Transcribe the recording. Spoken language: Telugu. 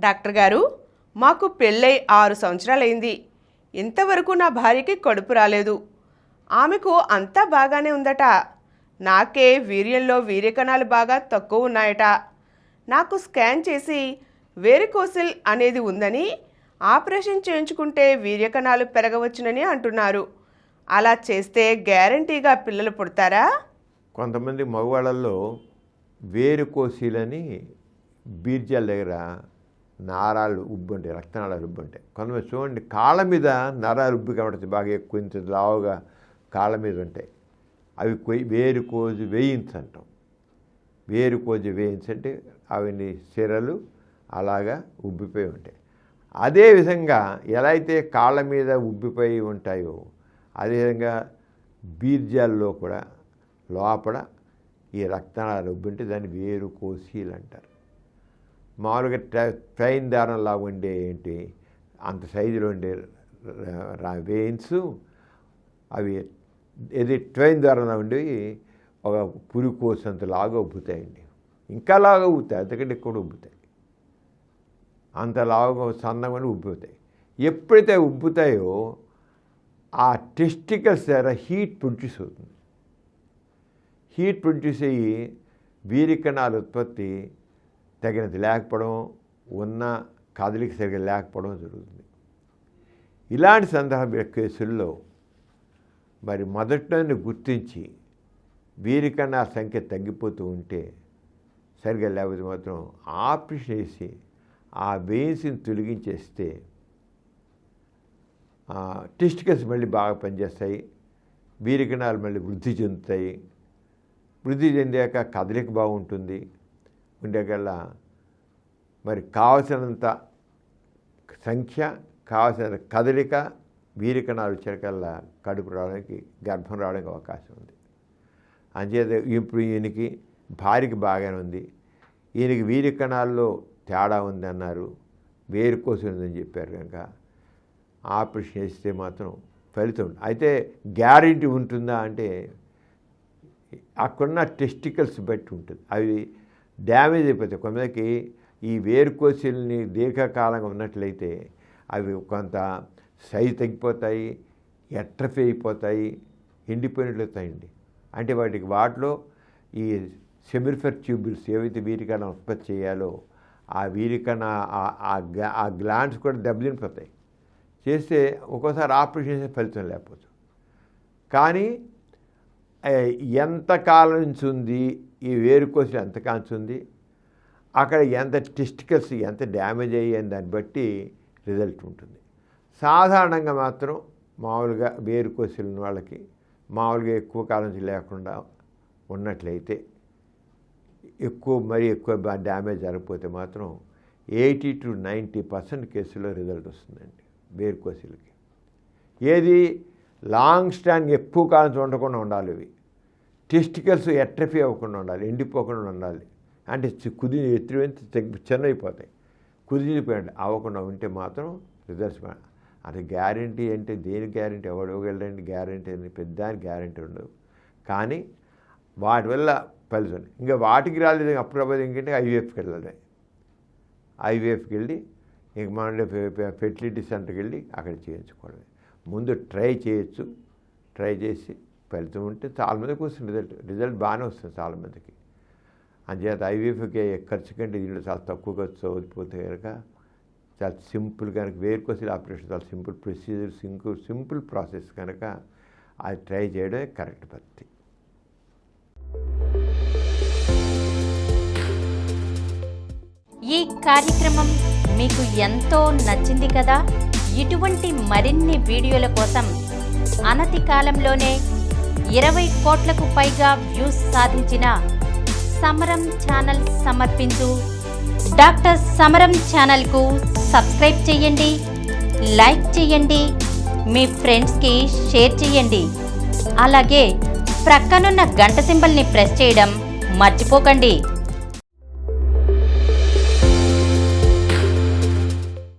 డాక్టర్ గారు, మాకు పెళ్ళై 6 సంవత్సరాలైంది. ఇంతవరకు నా భార్యకి కడుపు రాలేదు. ఆమెకు అంతా బాగానే ఉందట. నాకే వీర్యంలో వీర్యకణాలు బాగా తక్కువ ఉన్నాయట. నాకు స్కాన్ చేసి వేరికోసిల్ అనేది ఉందని, ఆపరేషన్ చేయించుకుంటే వీర్యకణాలు పెరగవచ్చునని అంటున్నారు. అలా చేస్తే గ్యారంటీగా పిల్లలు పుడతారా? కొంతమంది మగవాళ్ళల్లో వేరుకోసిలని బీర్జాల దగ్గర నారాలు ఉబ్బు ఉంటాయి, రక్తనాళాలు ఉబ్బు ఉంటాయి. కొంతమంది చూడండి, కాళ్ళ మీద నరాలు ఉబ్బు కనబడుతుంది, బాగా ఎక్కువ ఇంత లావుగా కాళ్ళ మీద ఉంటాయి. అవి వేరుకోజు వేయించు అంటాం. వేరుకోజు వేయించు అంటే అవన్నీ సిరలు అలాగా ఉబ్బిపోయి ఉంటాయి. అదేవిధంగా ఎలా అయితే కాళ్ళ మీద ఉబ్బిపోయి ఉంటాయో, అదేవిధంగా బీర్జాల్లో కూడా లోపల ఈ రక్తనాళాలు ఉబ్బుంటే దాన్ని వేరుకోసీలు అంటారు. మామూలుగా ట్రైన్ దారంలా ఉండే ఏంటి అంత సైజులో ఉండే వెయిన్స్ అవి ఏది ట్రైన్ దారంలో ఉండేవి ఒక పురికోసంత లాగా ఉబ్బుతాయండి. ఇంకా లాగా ఉబ్బుతాయి, అంతకంటే ఎక్కువ ఉబ్బుతాయి. అంత లాగా సన్నగా ఉబ్బుతాయి. ఎప్పుడైతే ఉబ్బుతాయో ఆ టెస్టికల్స్ దగ్గర హీట్ ప్రొడ్యూస్ అవుతుంది. హీట్ ప్రొడ్యూస్ అయ్యి వీర్యకణాల ఉత్పత్తి తగినది లేకపోవడం, ఉన్న కదలిక సరిగ్గా లేకపోవడం జరుగుతుంది. ఇలాంటి సందర్భ కేసుల్లో మరి మొదట్లోనే గుర్తించి వీర్యకణాల సంఖ్య తగ్గిపోతూ ఉంటే సరిగ్గా లేకపోతే మాత్రం ఆపరేషన్ చేసి ఆ వెయిన్స్ని తొలగించేస్తే టెస్టికల్స్ మళ్ళీ బాగా పనిచేస్తాయి. వీర్యకణాలు మళ్ళీ వృద్ధి చెందుతాయి. వృద్ధి చెందాక కదలిక బాగుంటుంది. ఉండేకల్లా మరి కావలసినంత సంఖ్య, కావలసిన కదలిక వీర్యకణాలు వచ్చేకల్లా కడుపు రావడానికి, గర్భం రావడానికి అవకాశం ఉంది. అంచేత ఇప్పుడు ఈయనకి భార్యకి బాగానే ఉంది, ఈయనకి వీర్యకణాల్లో తేడా ఉందన్నారు, వేరుకోసం ఉందని చెప్పారు. కనుక ఆపరేషన్ చేస్తే మాత్రం ఫలితం అయితే గ్యారెంటీ ఉంటుందా అంటే అక్కడున్న టెస్టికల్స్ బట్టి ఉంటుంది. అవి డ్యామేజ్ అయిపోతాయి. కొంతమందికి ఈ వేరుకోసిల్ని దీర్ఘకాలంగా ఉన్నట్లయితే అవి కొంత సైజు తగ్గిపోతాయి, ఎట్రఫీ అయిపోతాయి, ఎండిపోయినట్లయితాయండి. అంటే వాటిలో ఈ సెమిరిఫర్ ట్యూబుల్స్ ఏవైతే వీరికణ ఉత్పత్తి చేయాలో ఆ వీరికణ ఆ గ్లాండ్స్ కూడా దెబ్బతినిపోతాయి. చేస్తే ఒక్కోసారి ఆపరేషన్ చేసే ఫలితం లేకపోవచ్చు. కానీ ఎంతకాలం నుంచి ఉంది ఈ వేరుకోసిలు, ఎంతకాలం ఉంది, అక్కడ ఎంత టెస్టికల్స్ ఎంత డ్యామేజ్ అయ్యాయని దాన్ని బట్టి రిజల్ట్ ఉంటుంది. సాధారణంగా మాత్రం మామూలుగా వేరుకోసిలు ఉన్న వాళ్ళకి మామూలుగా ఎక్కువ కాలం నుంచి లేకుండా ఉన్నట్లయితే, మరీ ఎక్కువ డ్యామేజ్ జరగకపోతే మాత్రం 80 to 90% కేసుల్లో రిజల్ట్ వస్తుందండి వేరుకోసిలకి. ఏది లాంగ్ స్టాండ్ ఎక్కువ కాలం ఉండకుండా ఉండాలి. ఇవి టెస్టికల్స్ ఎట్రఫీ అవ్వకుండా ఉండాలి, ఎండిపోకుండా ఉండాలి. అంటే చిన్నైపోతాయి, కుదిరిపోయి అవ్వకుండా ఉంటే మాత్రం రిజల్ట్స్. అంటే గ్యారంటీ అంటే దేని గ్యారంటీ? ఎవడోగలండి గ్యారంటీ అని, పెద్ద గ్యారంటీ ఉండదు. కానీ వాటి వల్ల ఫలితం. ఇంకా వాటికి రాలేదు అప్పుడు అవ్వదు. ఇంకంటే ఐవీఎఫ్కి వెళ్ళాలి. ఐవీఎఫ్కి వెళ్ళి ఇంక మన ఫెర్టిలిటీ సెంటర్కి వెళ్ళి అక్కడ చేయించుకోవడమే. ముందు ట్రై చేయొచ్చు. ట్రై చేసి ఫలితం ఉంటే చాలామందికి వస్తుంది రిజల్ట్ బాగానే వస్తుంది చాలామందికి. అంచేత ఐవీఎఫ్కి ఖర్చు కంటే దీంట్లో చాలా తక్కువ ఖర్చు అవుతుంది కనుక చాలా సింపుల్. కనుక వేరుకోసిల్ ఆపరేషన్ చాలా సింపుల్ ప్రొసీజర్, సింపుల్ ప్రాసెస్ కనుక అది ట్రై చేయడమే కరెక్ట్ పద్ధతి. ఈ కార్యక్రమం మీకు ఎంతో నచ్చింది కదా. ఇటువంటి మరిన్ని వీడియోల కోసం అనతి కాలంలోనే 20 కోట్లకు పైగా వ్యూస్ సాధించిన సమరం ఛానల్ సమర్పించు డాక్టర్ సమరం ఛానల్కు సబ్స్క్రైబ్ చేయండి, లైక్ చేయండి, మీ ఫ్రెండ్స్కి షేర్ చేయండి. అలాగే ప్రక్కనున్న గంట సింబల్ని ప్రెస్ చేయడం మర్చిపోకండి.